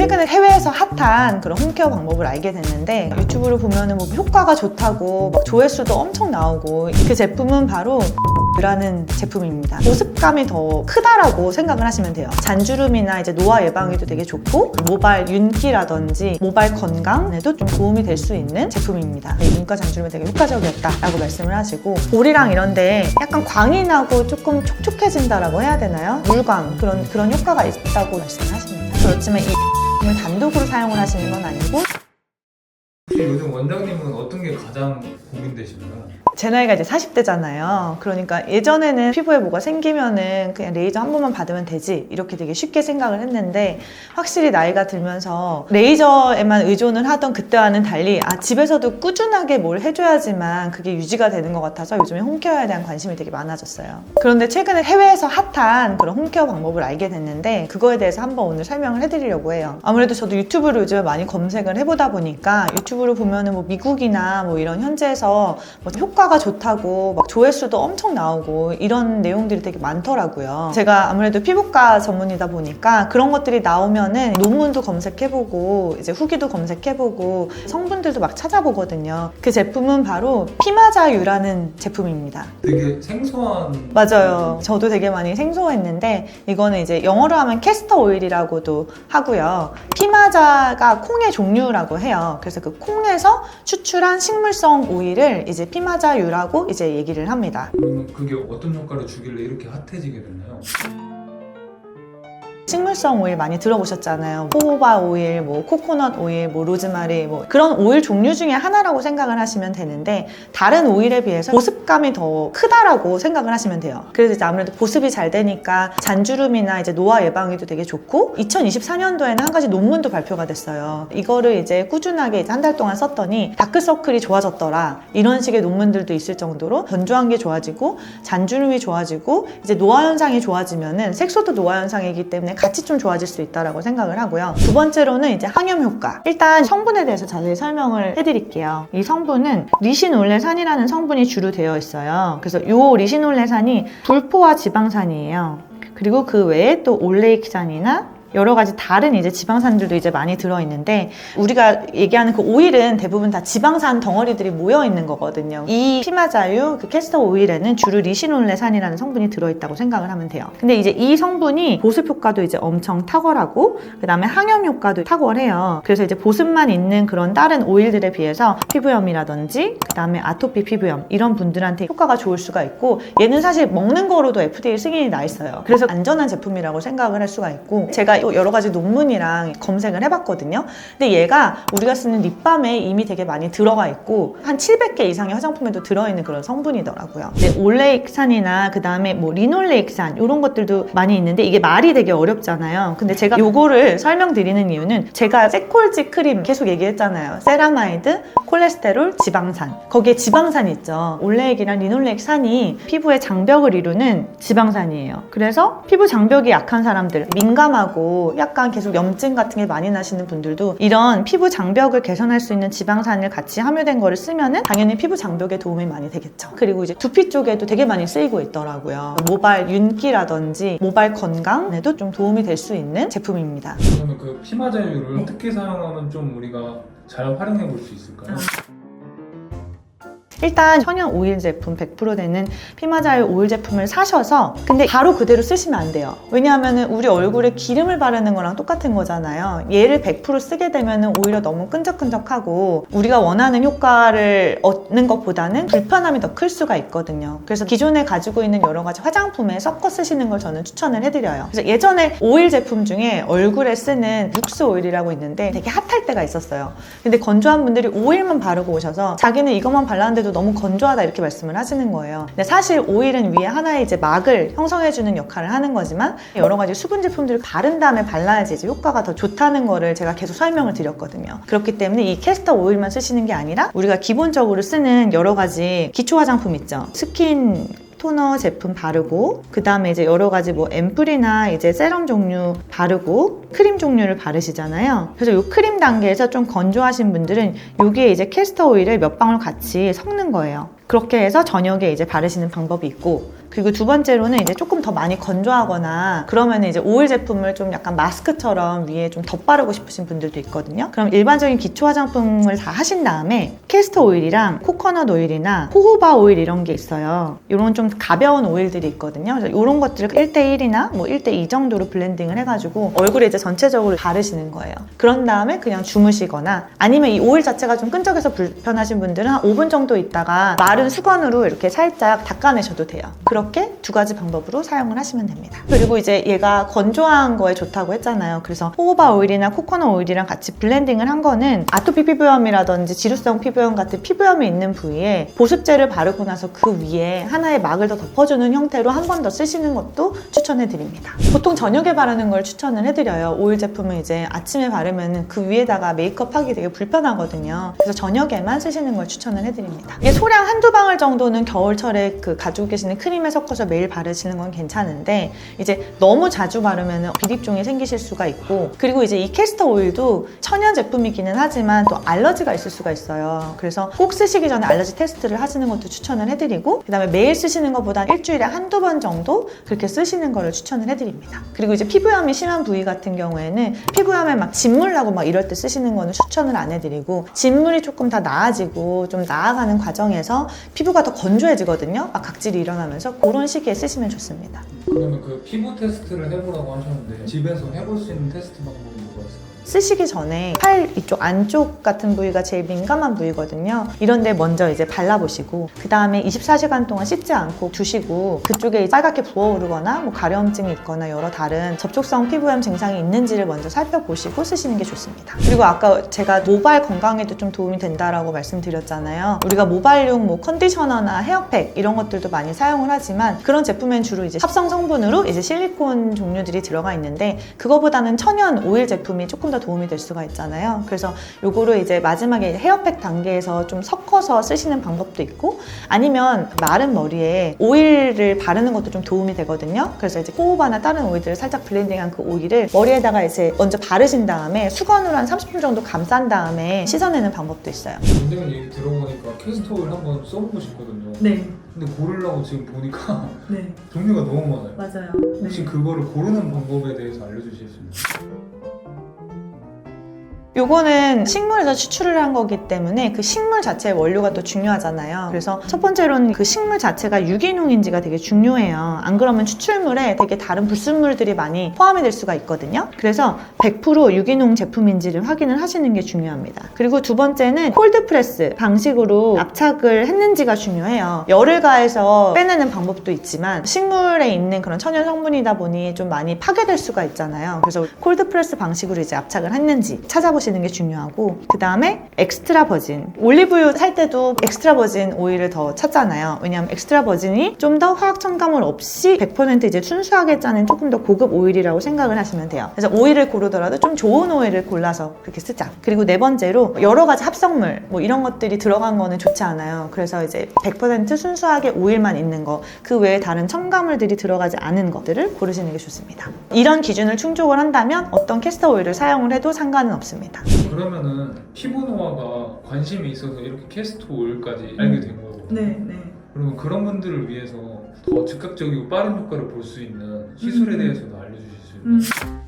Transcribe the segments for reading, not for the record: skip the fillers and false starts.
최근에 해외에서 핫한 그런 홈케어 방법을 알게 됐는데 유튜브를 보면은 뭐 효과가 좋다고 막 조회수도 엄청 나오고 그 제품은 바로 라는 제품입니다. 보습감이 더 크다라고 생각을 하시면 돼요. 잔주름이나 이제 노화 예방에도 되게 좋고 모발 윤기라든지 모발 건강에도 좀 도움이 될 수 있는 제품입니다. 눈가 잔주름에 되게 효과적이었다라고 말씀을 하시고 볼이랑 이런데 약간 광이 나고 조금 촉촉해진다라고 해야 되나요? 물광 그런 효과가 있다고 말씀을 하십니다. 그렇지만 이 제품을 단독으로 사용을 하시는 건 아니고 요즘 원장님은 어떤 게 가장 고민되시나요? 제 나이가 이제 40대잖아요. 그러니까 예전에는 피부에 뭐가 생기면은 그냥 레이저 한 번만 받으면 되지 이렇게 되게 쉽게 생각을 했는데 확실히 나이가 들면서 레이저에만 의존을 하던 그때와는 달리 집에서도 꾸준하게 뭘 해줘야지만 그게 유지가 되는 것 같아서 요즘에 홈케어에 대한 관심이 되게 많아졌어요. 그런데 최근에 해외에서 핫한 그런 홈케어 방법을 알게 됐는데 그거에 대해서 한번 오늘 설명을 해드리려고 해요. 아무래도 저도 유튜브를 요즘에 많이 검색을 해보다 보니까 유튜브를 보면은 뭐 미국이나 뭐 이런 현지에서 뭐 효과가 좋다고 막 조회수도 엄청 나오고 이런 내용들이 되게 많더라고요. 제가 아무래도 피부과 전문이다 보니까 그런 것들이 나오면은 논문도 검색해보고 이제 후기도 검색해보고 성분들도 막 찾아보거든요. 그 제품은 바로 피마자유라는 제품입니다. 되게 생소한. 맞아요. 저도 되게 많이 생소했는데 이거는 이제 영어로 하면 캐스터 오일이라고도 하고요. 피마자가 콩의 종류라고 해요. 그래서 그 콩에서 추출한 식물성 오일을 이제 피마자유라고 이제 얘기를 합니다. 그러면 그게 어떤 효과를 주길래 이렇게 핫해지게 됐나요? 식물성 오일 많이 들어보셨잖아요. 호호바 오일, 뭐 코코넛 오일, 뭐 로즈마리 뭐 그런 오일 종류 중에 하나라고 생각을 하시면 되는데 다른 오일에 비해서 보습감이 더 크다라고 생각을 하시면 돼요. 그래서 이제 아무래도 보습이 잘 되니까 잔주름이나 이제 노화 예방에도 되게 좋고 2024년도에는 한 가지 논문도 발표가 됐어요. 이거를 이제 꾸준하게 이제 한 달 동안 썼더니 다크서클이 좋아졌더라. 이런 식의 논문들도 있을 정도로 건조한 게 좋아지고 잔주름이 좋아지고 이제 노화 현상이 좋아지면은 색소도 노화 현상이기 때문에 같이 좀 좋아질 수 있다고 생각을 하고요. 두 번째로는 이제 항염 효과. 일단 성분에 대해서 자세히 설명을 해드릴게요. 이 성분은 리시놀레산이라는 성분이 주로 되어 있어요. 그래서 이 리시놀레산이 불포화 지방산이에요. 그리고 그 외에 또 올레이크산이나 여러 가지 다른 이제 지방산들도 이제 많이 들어있는데 우리가 얘기하는 그 오일은 대부분 다 지방산 덩어리들이 모여 있는 거거든요. 이 피마자유 그 캐스터 오일에는 주로 리시놀레산이라는 성분이 들어있다고 생각을 하면 돼요. 근데 이제 이 성분이 보습 효과도 이제 엄청 탁월하고 그 다음에 항염 효과도 탁월해요. 그래서 이제 보습만 있는 그런 다른 오일들에 비해서 피부염이라든지 그 다음에 아토피 피부염 이런 분들한테 효과가 좋을 수가 있고 얘는 사실 먹는 거로도 FDA 승인이 나 있어요. 그래서 안전한 제품이라고 생각을 할 수가 있고 제가 여러 가지 논문이랑 검색을 해봤거든요. 근데 얘가 우리가 쓰는 립밤에 이미 되게 많이 들어가 있고 한 700개 이상의 화장품에도 들어있는 그런 성분이더라고요. 이제 올레익산이나 그 다음에 뭐 리놀레익산 이런 것들도 많이 있는데 이게 말이 되게 어렵잖아요. 근데 제가 요거를 설명드리는 이유는 제가 세콜지 크림 계속 얘기했잖아요. 세라마이드, 콜레스테롤, 지방산. 거기에 지방산이 있죠. 올레익이랑 리놀레익산이 피부의 장벽을 이루는 지방산이에요. 그래서 피부 장벽이 약한 사람들, 민감하고 약간 계속 염증 같은 게 많이 나시는 분들도 이런 피부 장벽을 개선할 수 있는 지방산을 같이 함유된 거를 쓰면은 당연히 피부 장벽에 도움이 많이 되겠죠. 그리고 이제 두피 쪽에도 되게 많이 쓰이고 있더라고요. 모발 윤기라든지 모발 건강에도 좀 도움이 될 수 있는 제품입니다. 그러면 그 피마자유를 어떻게 사용하면 좀 우리가 잘 활용해 볼 수 있을까요? 일단 천연 오일 제품 100% 되는 피마자유 오일 제품을 사셔서 근데 바로 그대로 쓰시면 안 돼요. 왜냐하면 우리 얼굴에 기름을 바르는 거랑 똑같은 거잖아요. 얘를 100% 쓰게 되면 오히려 너무 끈적끈적하고 우리가 원하는 효과를 얻는 것보다는 불편함이 더 클 수가 있거든요. 그래서 기존에 가지고 있는 여러 가지 화장품에 섞어 쓰시는 걸 저는 추천을 해드려요. 그래서 예전에 오일 제품 중에 얼굴에 쓰는 룩스 오일이라고 있는데 되게 핫할 때가 있었어요. 근데 건조한 분들이 오일만 바르고 오셔서 자기는 이것만 발랐는데도 너무 건조하다 이렇게 말씀을 하시는 거예요. 근데 사실 오일은 위에 하나의 이제 막을 형성해주는 역할을 하는 거지만 여러 가지 수분 제품들을 바른 다음에 발라야지 이제 효과가 더 좋다는 거를 제가 계속 설명을 드렸거든요. 그렇기 때문에 이 캐스터 오일만 쓰시는 게 아니라 우리가 기본적으로 쓰는 여러 가지 기초 화장품 있죠. 스킨 토너 제품 바르고 그 다음에 이제 여러 가지 뭐 앰플이나 이제 세럼 종류 바르고 크림 종류를 바르시잖아요. 그래서 이 크림 단계에서 좀 건조하신 분들은 여기에 이제 캐스터 오일을 몇 방울 같이 섞는 거예요. 그렇게 해서 저녁에 이제 바르시는 방법이 있고 그리고 두 번째로는 이제 조금 더 많이 건조하거나 그러면 이제 오일 제품을 좀 약간 마스크처럼 위에 좀 덧바르고 싶으신 분들도 있거든요. 그럼 일반적인 기초 화장품을 다 하신 다음에 캐스터 오일이랑 코코넛 오일이나 호호바 오일 이런 게 있어요. 이런 좀 가벼운 오일들이 있거든요. 그래서 이런 것들을 1대1이나 뭐 1대2 정도로 블렌딩을 해가지고 얼굴에 이제 전체적으로 바르시는 거예요. 그런 다음에 그냥 주무시거나 아니면 이 오일 자체가 좀 끈적여서 불편하신 분들은 한 5분 정도 있다가 마른 수건으로 이렇게 살짝 닦아내셔도 돼요. 그렇게 두 가지 방법으로 사용을 하시면 됩니다. 그리고 이제 얘가 건조한 거에 좋다고 했잖아요. 그래서 호호바 오일이나 코코넛 오일이랑 같이 블렌딩을 한 거는 아토피 피부염이라든지 지루성 피부염 같은 피부염이 있는 부위에 보습제를 바르고 나서 그 위에 하나의 막을 더 덮어주는 형태로 한 번 더 쓰시는 것도 추천해드립니다. 보통 저녁에 바르는 걸 추천을 해드려요. 오일 제품은 이제 아침에 바르면 그 위에다가 메이크업 하기 되게 불편하거든요. 그래서 저녁에만 쓰시는 걸 추천을 해드립니다. 이게 소량 한두 방울 정도는 겨울철에 그 가지고 계시는 크림에 섞어서 매일 바르시는 건 괜찮은데 이제 너무 자주 바르면 비립종이 생기실 수가 있고 그리고 이제 이 캐스터 오일도 천연 제품이기는 하지만 또 알러지가 있을 수가 있어요. 그래서 꼭 쓰시기 전에 알러지 테스트를 하시는 것도 추천을 해드리고 그 다음에 매일 쓰시는 것보다 일주일에 한두 번 정도 그렇게 쓰시는 거를 추천을 해드립니다. 그리고 이제 피부염이 심한 부위 같은 경우에는 피부염에 막 진물 나고 막 이럴 때 쓰시는 거는 추천을 안 해드리고 진물이 조금 다 나아지고 좀 나아가는 과정에서 피부가 더 건조해지거든요. 막 각질이 일어나면서 그런 시기에 쓰시면 좋습니다. 그러면 그 피부 테스트를 해보라고 하셨는데 집에서 해볼 수 있는 테스트 방법이 뭐가 있을까요? 쓰시기 전에 팔 이쪽 안쪽 같은 부위가 제일 민감한 부위거든요. 이런데 먼저 이제 발라보시고 그 다음에 24시간 동안 씻지 않고 두시고 그쪽에 빨갛게 부어오르거나 뭐 가려움증이 있거나 여러 다른 접촉성 피부염 증상이 있는지를 먼저 살펴보시고 쓰시는 게 좋습니다. 그리고 아까 제가 모발 건강에도 좀 도움이 된다라고 말씀드렸잖아요. 우리가 모발용 뭐 컨디셔너나 헤어팩 이런 것들도 많이 사용을 하지만 그런 제품엔 주로 이제 합성 성분으로 이제 실리콘 종류들이 들어가 있는데 그거보다는 천연 오일 제품이 조금 더 도움이 될 수가 있잖아요. 그래서 요거를 이제 마지막에 헤어팩 단계에서 좀 섞어서 쓰시는 방법도 있고 아니면 마른 머리에 오일을 바르는 것도 좀 도움이 되거든요. 그래서 이제 호호바나 다른 오일들을 살짝 블렌딩한 그 오일을 머리에다가 이제 먼저 바르신 다음에 수건으로 한 30분 정도 감싼 다음에 씻어내는 방법도 있어요. 원장님 얘기 들어보니까 캐스터 오일 한번 써보고 싶거든요. 네. 근데 고르려고 지금 보니까 네. 종류가 너무 많아요. 맞아요. 혹시 그거를 고르는 방법에 대해서 알려주실 수 있나요? 요거는 식물에서 추출을 한 거기 때문에 그 식물 자체의 원료가 또 중요하잖아요. 그래서 첫 번째로는 그 식물 자체가 유기농인지가 되게 중요해요. 안 그러면 추출물에 되게 다른 불순물들이 많이 포함이 될 수가 있거든요. 그래서 100% 유기농 제품인지를 확인을 하시는 게 중요합니다. 그리고 두 번째는 콜드프레스 방식으로 압착을 했는지가 중요해요. 열을 가해서 빼내는 방법도 있지만 식물에 있는 그런 천연 성분이다 보니 좀 많이 파괴될 수가 있잖아요. 그래서 콜드프레스 방식으로 이제 압착을 했는지 찾아보시는 게 중요하고 그 다음에 엑스트라 버진 올리브유 살 때도 엑스트라 버진 오일을 더 찾잖아요. 왜냐하면 엑스트라 버진이 좀 더 화학 첨가물 없이 100% 이제 순수하게 짜는 조금 더 고급 오일이라고 생각을 하시면 돼요. 그래서 오일을 고르더라도 좀 좋은 오일을 골라서 그렇게 쓰자. 그리고 네 번째로 여러 가지 합성물 뭐 이런 것들이 들어간 거는 좋지 않아요. 그래서 이제 100% 순수하게 오일만 있는 거 그 외에 다른 첨가물들이 들어가지 않은 것들을 고르시는 게 좋습니다. 이런 기준을 충족을 한다면 어떤 캐스터 오일을 사용을 해도 상관은 없습니다. 그러면은 피부 노화가 관심이 있어서 이렇게 캐스터 오일까지 알게 된 거고 네. 그러면 그런 분들을 위해서 더 즉각적이고 빠른 효과를 볼 수 있는 시술에 대해서도 알려주실 수 있나요?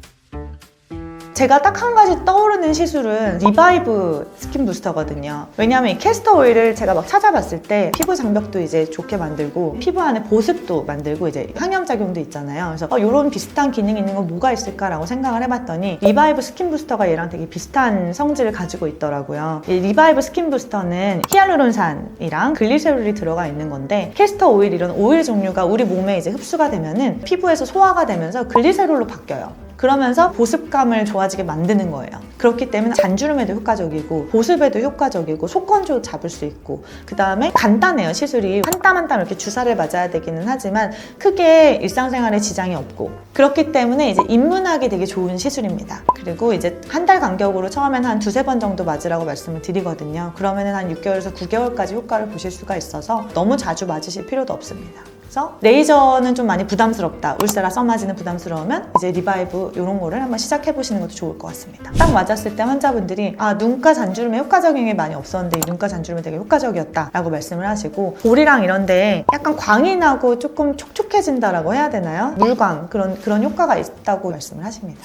제가 딱 한 가지 떠오르는 시술은 리바이브 스킨 부스터거든요. 왜냐하면 이 캐스터 오일을 제가 막 찾아봤을 때 피부 장벽도 이제 좋게 만들고 피부 안에 보습도 만들고 이제 항염작용도 있잖아요. 그래서 이런 비슷한 기능이 있는 건 뭐가 있을까라고 생각을 해봤더니 리바이브 스킨 부스터가 얘랑 되게 비슷한 성질을 가지고 있더라고요. 이 리바이브 스킨 부스터는 히알루론산이랑 글리세롤이 들어가 있는 건데 캐스터 오일 이런 오일 종류가 우리 몸에 이제 흡수가 되면은 피부에서 소화가 되면서 글리세롤로 바뀌어요. 그러면서 보습감을 좋아지게 만드는 거예요. 그렇기 때문에 잔주름에도 효과적이고 보습에도 효과적이고 속건조 잡을 수 있고 그 다음에 간단해요. 시술이 한 땀 한 땀 이렇게 주사를 맞아야 되기는 하지만 크게 일상생활에 지장이 없고 그렇기 때문에 이제 입문하기 되게 좋은 시술입니다. 그리고 이제 한 달 간격으로 처음에는 한 2-3번 정도 맞으라고 말씀을 드리거든요. 그러면은 한 6개월에서 9개월까지 효과를 보실 수가 있어서 너무 자주 맞으실 필요도 없습니다. 그래서 레이저는 좀 많이 부담스럽다, 울세라 써마지는 부담스러우면 이제 리바이브 이런 거를 한번 시작해 보시는 것도 좋을 것 같습니다. 딱 맞았을 때 환자분들이 눈가 잔주름에 효과적인 게 많이 없었는데 이 눈가 잔주름이 되게 효과적이었다 라고 말씀을 하시고, 볼이랑 이런데 약간 광이 나고 조금 촉촉해진다라고 해야 되나요? 물광, 그런 효과가 있다고 말씀을 하십니다.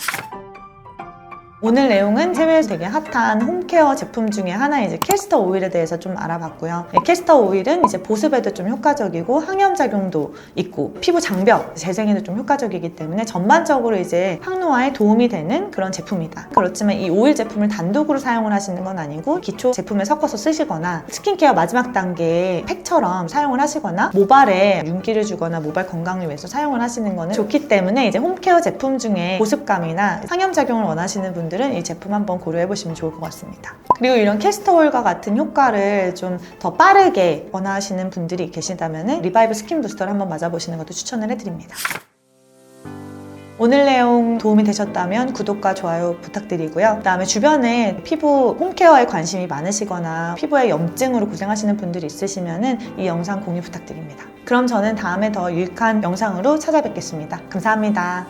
오늘 내용은 해외에서 되게 핫한 홈케어 제품 중에 하나인 이제 캐스터 오일에 대해서 좀 알아봤고요. 캐스터 오일은 이제 보습에도 좀 효과적이고 항염 작용도 있고 피부 장벽 재생에도 좀 효과적이기 때문에 전반적으로 이제 항노화에 도움이 되는 그런 제품이다. 그렇지만 이 오일 제품을 단독으로 사용을 하시는 건 아니고 기초 제품에 섞어서 쓰시거나 스킨케어 마지막 단계의 팩처럼 사용을 하시거나 모발에 윤기를 주거나 모발 건강을 위해서 사용을 하시는 거는 좋기 때문에 이제 홈케어 제품 중에 보습감이나 항염 작용을 원하시는 분들은 이 제품 한번 고려해 보시면 좋을 것 같습니다. 그리고 이런 캐스터 오일과 같은 효과를 좀 더 빠르게 원하시는 분들이 계시다면 리바이브 스킨 부스터를 한번 맞아보시는 것도 추천을 해드립니다. 오늘 내용 도움이 되셨다면 구독과 좋아요 부탁드리고요. 그다음에 주변에 피부 홈케어에 관심이 많으시거나 피부에 염증으로 고생하시는 분들이 있으시면 이 영상 공유 부탁드립니다. 그럼 저는 다음에 더 유익한 영상으로 찾아뵙겠습니다. 감사합니다.